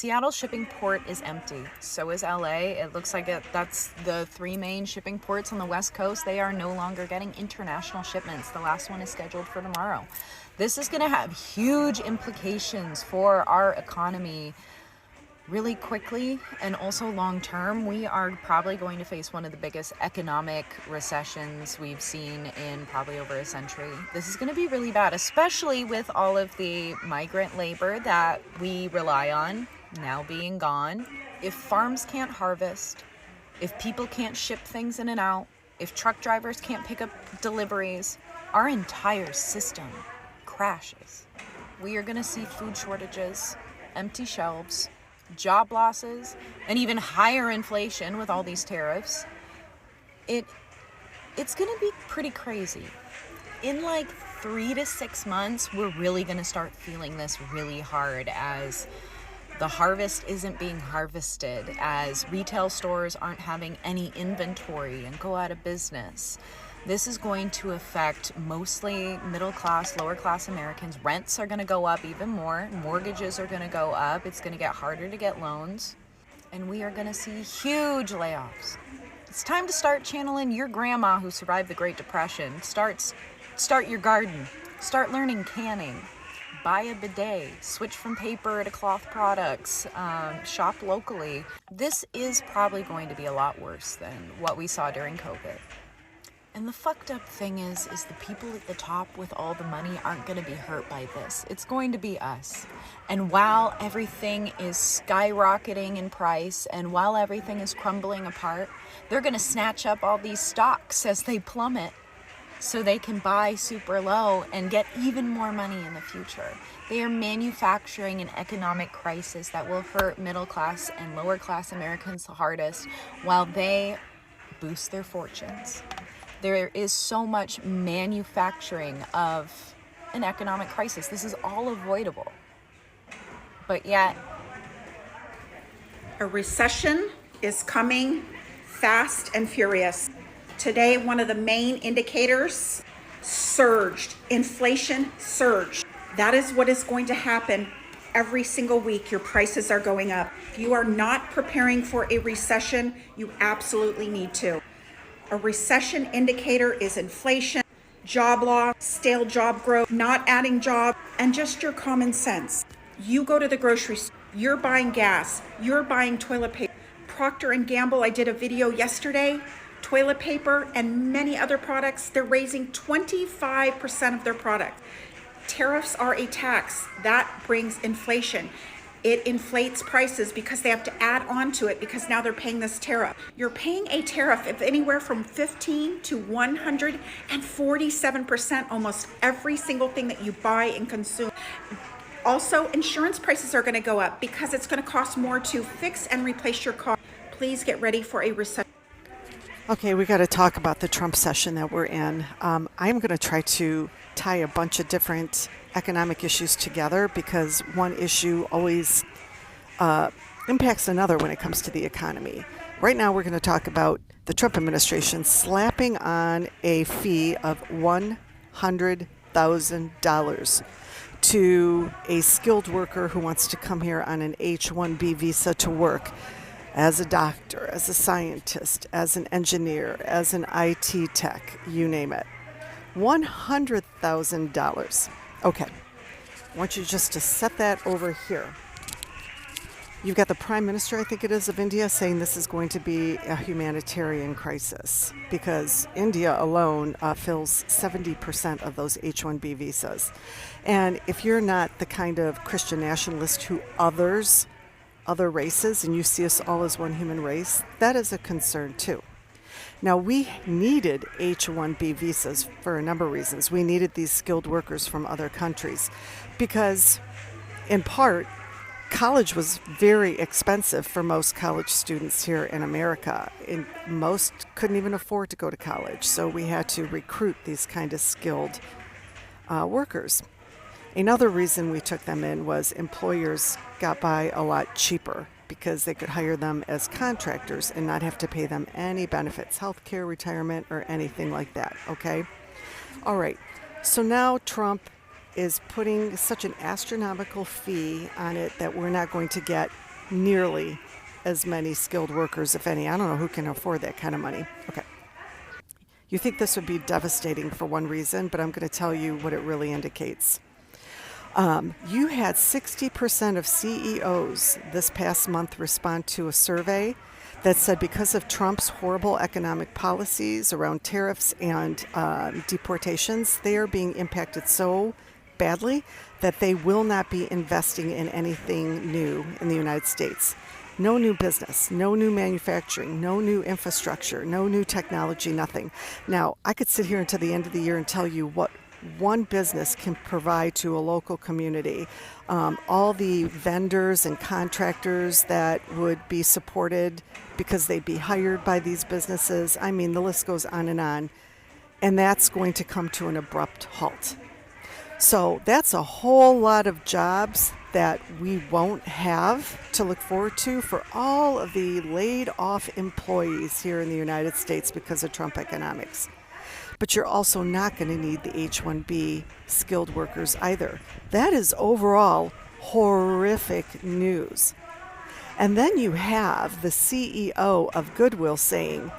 Seattle shipping port is empty. So is LA. It looks like that's the three main shipping ports on the West Coast. They are no longer getting international shipments. The last one is scheduled for tomorrow. This is going to have huge implications for our economy really quickly and also long term. We are probably going to face one of the biggest economic recessions we've seen in probably over a century. This is going to be really bad, especially with all of the migrant labor that we rely on now being gone. If farms can't harvest, if people can't ship things in and out, if truck drivers can't pick up deliveries, our entire system crashes. We are going to see food shortages, empty shelves, job losses, and even higher inflation with all these tariffs. It's going to be pretty crazy. In like 3 to 6 months, we're really going to start feeling this really hard as the harvest isn't being harvested, as retail stores aren't having any inventory and go out of business. This is going to affect mostly middle class, lower class Americans. Rents are going to go up even more. Mortgages are going to go up. It's going to get harder to get loans. And we are going to see huge layoffs. It's time to start channeling your grandma who survived the Great Depression. Start your garden. Start learning canning. Buy a bidet. Switch from paper to cloth products. Shop locally. This is probably going to be a lot worse than what we saw during COVID. And the fucked up thing is the people at the top with all the money aren't going to be hurt by this. It's going to be us. And while everything is skyrocketing in price and while everything is crumbling apart, they're going to snatch up all these stocks as they plummet so they can buy super low and get even more money in the future. They are manufacturing an economic crisis that will hurt middle class and lower class Americans the hardest while they boost their fortunes. There is so much manufacturing of an economic crisis. This is all avoidable. But yet, a recession is coming fast and furious. Today, one of the main indicators surged. Inflation surged. That is what is going to happen every single week. Your prices are going up. If you are not preparing for a recession, you absolutely need to. A recession indicator is inflation, job loss, stale job growth, not adding jobs, and just your common sense. You go to the grocery store, you're buying gas, you're buying toilet paper. Procter & Gamble, I did a video yesterday, toilet paper and many other products, they're raising 25% of their product. Tariffs are a tax. That brings inflation. It inflates prices because they have to add on to it because now they're paying this tariff. You're paying a tariff of anywhere from 15 to 147% almost every single thing that you buy and consume. Also, insurance prices are going to go up because it's going to cost more to fix and replace your car. Please get ready for a recession. Okay, we got to talk about the Trump session that we're in. I'm going to try to tie a bunch of different economic issues together because one issue always impacts another when it comes to the economy. Right now, we're going to talk about the Trump administration slapping on a fee of $100,000 to a skilled worker who wants to come here on an H-1B visa to work as a doctor, as a scientist, as an engineer, as an IT tech, you name it. $100,000. Okay, I want you just to set that over here. You've got the Prime Minister, I think it is, of India saying this is going to be a humanitarian crisis because India alone fills 70% of those H-1B visas. And if you're not the kind of Christian nationalist who others other races and you see us all as one human race, that is a concern too. Now, we needed H-1B visas for a number of reasons. We needed these skilled workers from other countries because, in part, college was very expensive for most college students here in America. And most couldn't even afford to go to college, so we had to recruit these kind of skilled workers. Another reason we took them in was employers got by a lot cheaper because they could hire them as contractors and not have to pay them any benefits, health care, retirement, or anything like that, okay? All right, so now Trump is putting such an astronomical fee on it that we're not going to get nearly as many skilled workers, if any. I don't know who can afford that kind of money. Okay. You think this would be devastating for one reason, but I'm going to tell you what it really indicates. You had 60% of CEOs this past month respond to a survey that said because of Trump's horrible economic policies around tariffs and deportations, they are being impacted so badly that they will not be investing in anything new in the United States. No new business, no new manufacturing, no new infrastructure, no new technology, nothing. Now, I could sit here until the end of the year and tell you what one business can provide to a local community. All the vendors and contractors that would be supported because they'd be hired by these businesses. I mean, the list goes on. And that's going to come to an abrupt halt. So that's a whole lot of jobs that we won't have to look forward to for all of the laid off employees here in the United States because of Trump economics. But you're also not going to need the H-1B skilled workers either. That is overall horrific news. And then you have the CEO of Goodwill saying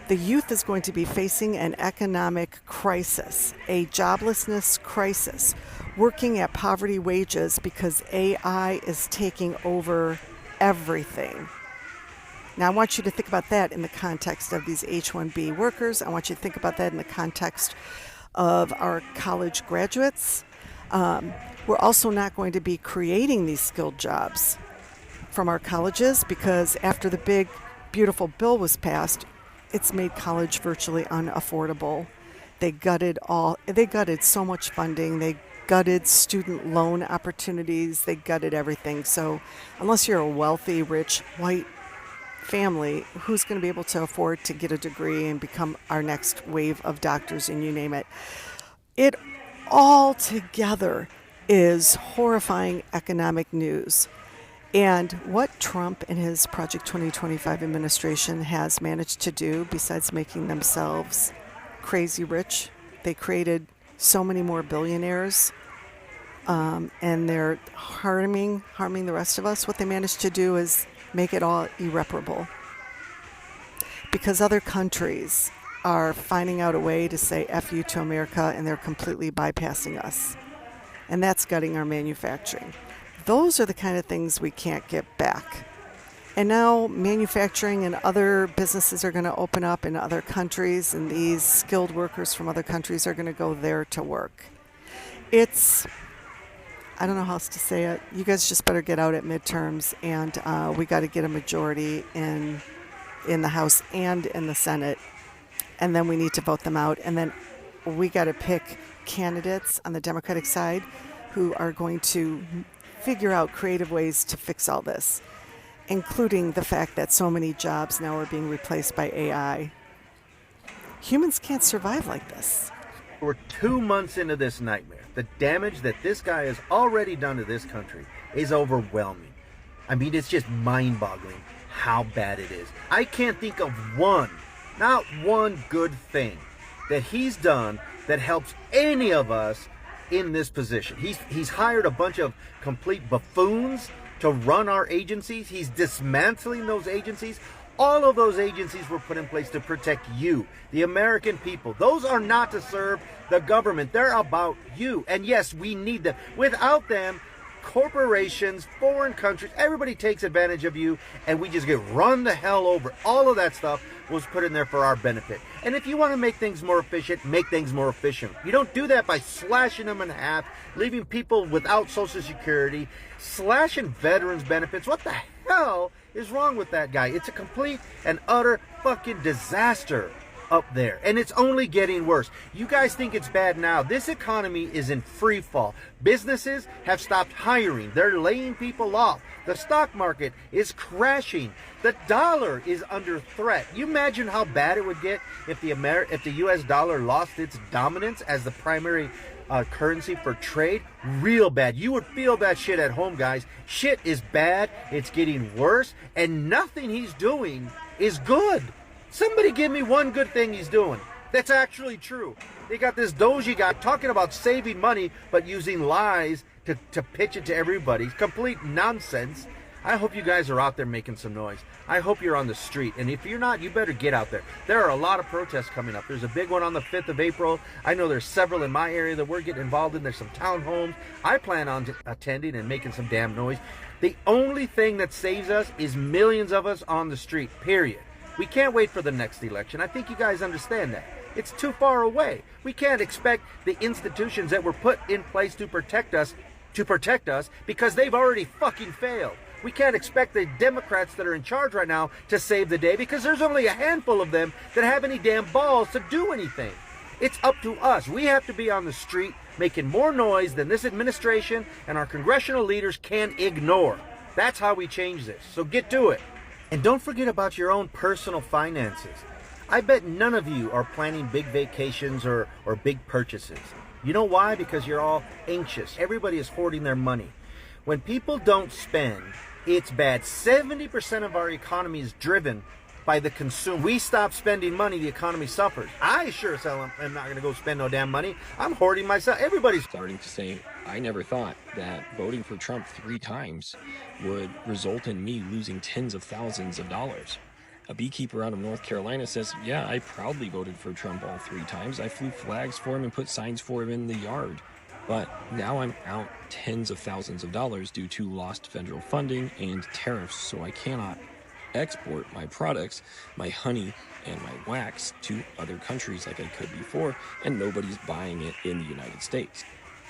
the youth is going to be facing an economic crisis, a joblessness crisis, working at poverty wages because AI is taking over everything. Now, I want you to think about that in the context of these H-1B workers. I want you to think about that in the context of our college graduates. We're also not going to be creating these skilled jobs from our colleges because after the big, beautiful bill was passed, it's made college virtually unaffordable. They gutted so much funding. They gutted student loan opportunities. They gutted everything. So unless you're a wealthy, rich, white family, who's going to be able to afford to get a degree and become our next wave of doctors and you name it? It all together is horrifying economic news. And what Trump and his Project 2025 administration has managed to do, besides making themselves crazy rich, they created so many more billionaires, and they're harming the rest of us. What they managed to do is make it all irreparable. Because other countries are finding out a way to say F you to America, and they're completely bypassing us. And that's gutting our manufacturing. Those are the kind of things we can't get back. And now manufacturing and other businesses are going to open up in other countries, and these skilled workers from other countries are going to go there to work. I don't know how else to say it. You guys just better get out at midterms, and we got to get a majority in the House and in the Senate. And then we need to vote them out. And then we got to pick candidates on the Democratic side who are going to figure out creative ways to fix all this, including the fact that so many jobs now are being replaced by AI. Humans can't survive like this. We're 2 months into this nightmare. The damage that this guy has already done to this country is overwhelming. I mean, it's just mind-boggling how bad it is. I can't think of not one good thing that he's done that helps any of us in this position. He's hired a bunch of complete buffoons to run our agencies. He's dismantling those agencies. All of those agencies were put in place to protect you, the American people. Those are not to serve the government. They're about you. And yes, we need them. Without them, corporations, foreign countries, everybody takes advantage of you, and we just get run the hell over. All of that stuff was put in there for our benefit. And if you want to make things more efficient, make things more efficient. You don't do that by slashing them in half, leaving people without Social Security, slashing veterans benefits. What the hell is wrong with that guy? It's a complete and utter fucking disaster up there, and it's only getting worse. You guys think it's bad now. This economy is in free fall. Businesses have stopped hiring. They're laying people off. The stock market is crashing. The dollar is under threat. You imagine how bad it would get if the US dollar lost its dominance as the primary currency for trade? Real bad. You would feel that shit at home, guys. Shit is bad. It's getting worse, and nothing he's doing is good. Somebody give me one good thing he's doing that's actually true. They got this doji guy talking about saving money, but using lies to pitch it to everybody. Complete nonsense. I hope you guys are out there making some noise. I hope you're on the street. And if you're not, you better get out there. There are a lot of protests coming up. There's a big one on the 5th of April. I know there's several in my area that we're getting involved in. There's some townhomes. I plan on attending and making some damn noise. The only thing that saves us is millions of us on the street, period. We can't wait for the next election. I think you guys understand that. It's too far away. We can't expect the institutions that were put in place to protect us because they've already fucking failed. We can't expect the Democrats that are in charge right now to save the day because there's only a handful of them that have any damn balls to do anything. It's up to us. We have to be on the street making more noise than this administration and our congressional leaders can ignore. That's how we change this. So get to it. And don't forget about your own personal finances. I bet none of you are planning big vacations or big purchases. You know why? Because you're all anxious. Everybody is hoarding their money. When people don't spend, it's bad. 70% of our economy is driven by the consumer. We stop spending money, the economy suffers. I sure as hell am not going to go spend no damn money. I'm hoarding myself. Everybody's starting to say, I never thought that voting for Trump 3 times would result in me losing tens of thousands of dollars. A beekeeper out of North Carolina says, yeah, I proudly voted for Trump all 3 times. I flew flags for him and put signs for him in the yard. But now I'm out tens of thousands of dollars due to lost federal funding and tariffs, so I cannot export my products, my honey and my wax, to other countries like I could before, and nobody's buying it in the United States.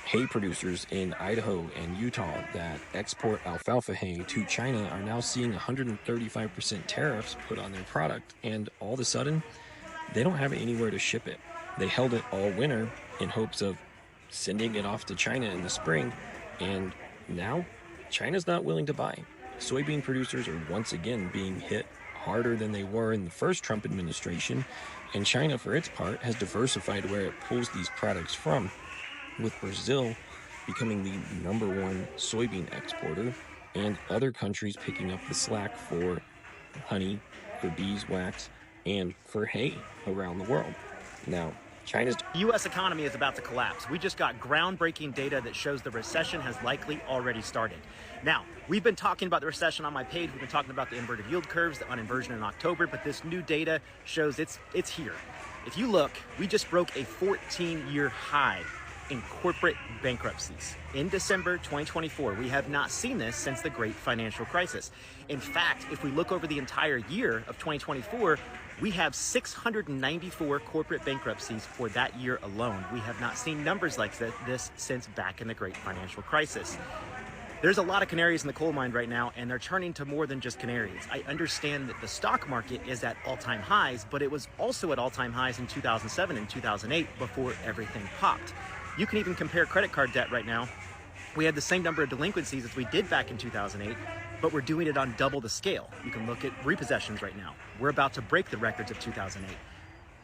Hay producers in Idaho and Utah that export alfalfa hay to China are now seeing 135% tariffs put on their product, and all of a sudden, they don't have anywhere to ship it. They held it all winter in hopes of sending it off to China in the spring, and now China's not willing to buy. Soybean producers are once again being hit harder than they were in the first Trump administration, and China, for its part, has diversified where it pulls these products from, with Brazil becoming the #1 soybean exporter and other countries picking up the slack for honey, for beeswax, and for hay around the world. Now, China's U.S. economy is about to collapse. We just got groundbreaking data that shows the recession has likely already started. Now, we've been talking about the recession on my page. We've been talking about the inverted yield curves on inversion in October, but this new data shows it's here. If you look, we just broke a 14-year high in corporate bankruptcies. In December 2024, we have not seen this since the Great Financial Crisis. In fact, if we look over the entire year of 2024, we have 694 corporate bankruptcies for that year alone. We have not seen numbers like this since back in the Great Financial Crisis. There's a lot of canaries in the coal mine right now, and they're turning to more than just canaries. I understand that the stock market is at all-time highs, but it was also at all-time highs in 2007 and 2008 before everything popped. You can even compare credit card debt right now. We had the same number of delinquencies as we did back in 2008, but we're doing it on double the scale. You can look at repossessions right now. We're about to break the records of 2008.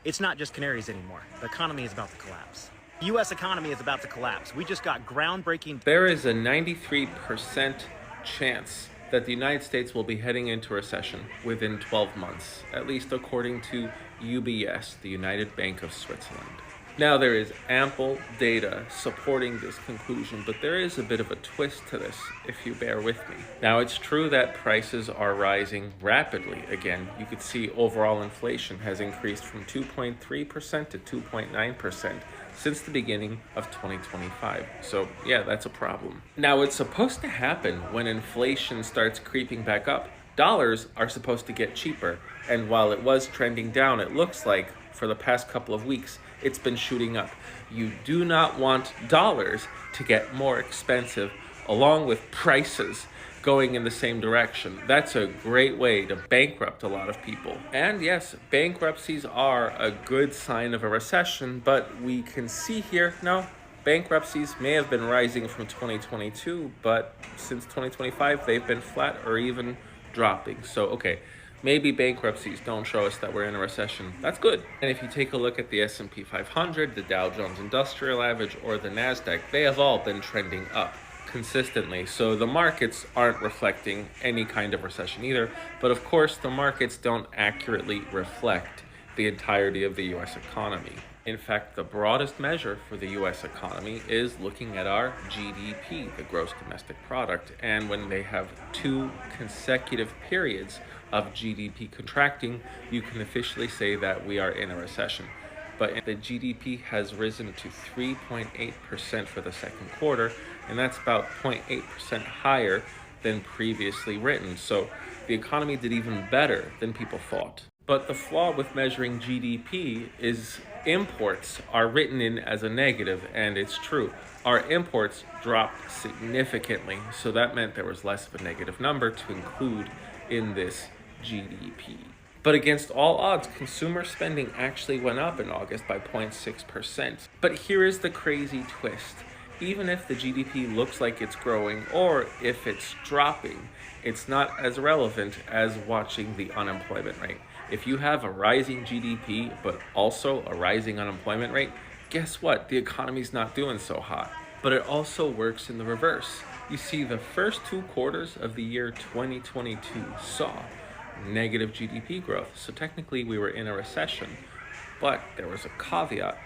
It's not just canaries anymore. The economy is about to collapse. The U.S. economy is about to collapse. We just got groundbreaking. There is a 93% chance that the United States will be heading into recession within 12 months, at least according to UBS, the United Bank of Switzerland. Now, there is ample data supporting this conclusion, but there is a bit of a twist to this, if you bear with me. Now, it's true that prices are rising rapidly again. You could see overall inflation has increased from 2.3% to 2.9% since the beginning of 2025. So, yeah, that's a problem. Now, it's supposed to happen when inflation starts creeping back up. Dollars are supposed to get cheaper, and while it was trending down, it looks like for the past couple of weeks, it's been shooting up. You do not want dollars to get more expensive along with prices going in the same direction. That's a great way to bankrupt a lot of people. And yes, bankruptcies are a good sign of a recession, but we can see here, no, bankruptcies may have been rising from 2022, but since 2025, they've been flat or even dropping. So, okay. Maybe bankruptcies don't show us that we're in a recession. That's good. And if you take a look at the S&P 500, the Dow Jones Industrial Average, or the NASDAQ, they have all been trending up consistently. So the markets aren't reflecting any kind of recession either. But of course, the markets don't accurately reflect the entirety of the U.S. economy. In fact, the broadest measure for the US economy is looking at our GDP, the gross domestic product. And when they have 2 consecutive periods of GDP contracting, you can officially say that we are in a recession. But the GDP has risen to 3.8% for the second quarter, and that's about 0.8% higher than previously written. So the economy did even better than people thought. But the flaw with measuring GDP is imports are written in as a negative, and it's true. Our imports dropped significantly, so that meant there was less of a negative number to include in this GDP. But against all odds, consumer spending actually went up in August by 0.6%. But here is the crazy twist. Even if the GDP looks like it's growing or if it's dropping, it's not as relevant as watching the unemployment rate. If you have a rising GDP but also a rising unemployment rate, guess what? The economy's not doing so hot. But it also works in the reverse. You see, the first 2 quarters of the year 2022 saw negative GDP growth. So technically we were in a recession, but there was a caveat.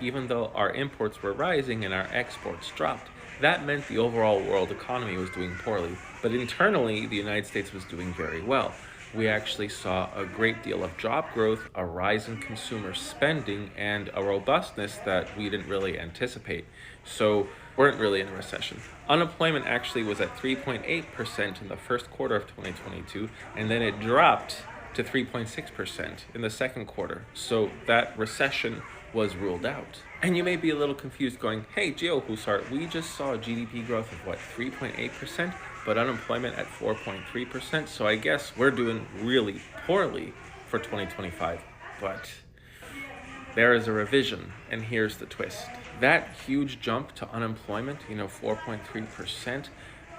Even though our imports were rising and our exports dropped, that meant the overall world economy was doing poorly. But internally, the United States was doing very well. We actually saw a great deal of job growth, a rise in consumer spending, and a robustness that we didn't really anticipate. So weren't really in a recession. Unemployment actually was at 3.8% in the first quarter of 2022, and then it dropped to 3.6% in the second quarter. So that recession was ruled out. And you may be a little confused going, hey, Geo Husart, we just saw GDP growth of 3.8%, but unemployment at 4.3%. So I guess we're doing really poorly for 2025. But there is a revision, and here's the twist. That huge jump to unemployment, 4.3%,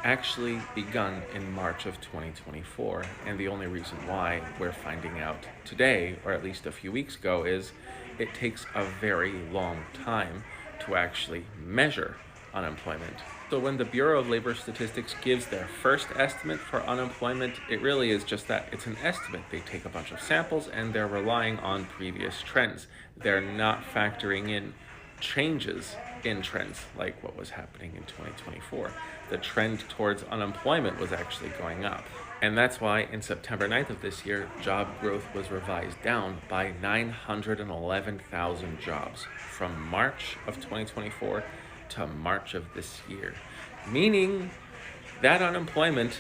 actually begun in March of 2024. And the only reason why we're finding out today, or at least a few weeks ago, is it takes a very long time to actually measure unemployment. So when the Bureau of Labor Statistics gives their first estimate for unemployment, it really is just that. It's an estimate. They take a bunch of samples and they're relying on previous trends. They're not factoring in changes in trends like what was happening in 2024. The trend towards unemployment was actually going up. And that's why in September 9th of this year, job growth was revised down by 911,000 jobs from March of 2024 to March of this year. Meaning that unemployment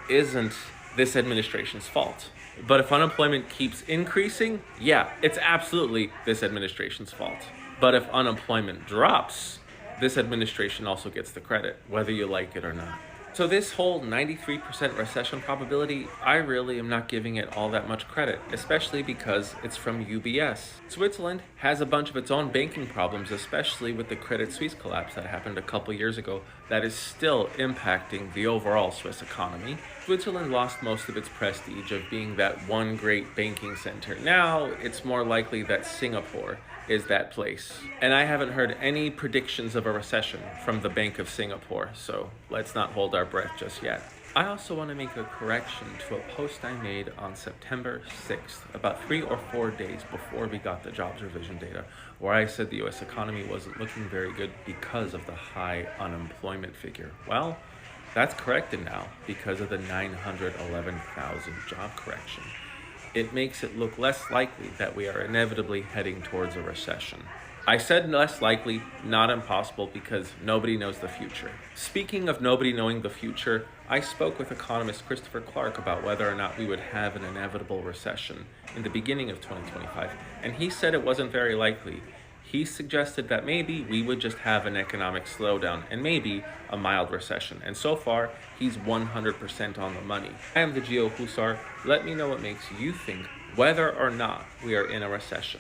isn't this administration's fault. But if unemployment keeps increasing, yeah, it's absolutely this administration's fault. But if unemployment drops, this administration also gets the credit, whether you like it or not. So this whole 93% recession probability, I really am not giving it all that much credit, especially because it's from UBS. Switzerland has a bunch of its own banking problems, especially with the Credit Suisse collapse that happened a couple years ago, that is still impacting the overall Swiss economy. Switzerland lost most of its prestige of being that one great banking center. Now it's more likely that Singapore is that place. And I haven't heard any predictions of a recession from the Bank of Singapore, so let's not hold our breath just yet. I also want to make a correction to a post I made on September 6th, about 3 or 4 days before we got the jobs revision data, where I said the US economy wasn't looking very good because of the high unemployment figure. Well, that's corrected now because of the 911,000 job correction. It makes it look less likely that we are inevitably heading towards a recession. I said less likely, not impossible, because nobody knows the future. Speaking of nobody knowing the future, I spoke with economist Christopher Clark about whether or not we would have an inevitable recession in the beginning of 2025, and he said it wasn't very likely. He suggested that maybe we would just have an economic slowdown and maybe a mild recession. And so far, he's 100% on the money. I am the Geo Husar. Let me know what makes you think whether or not we are in a recession.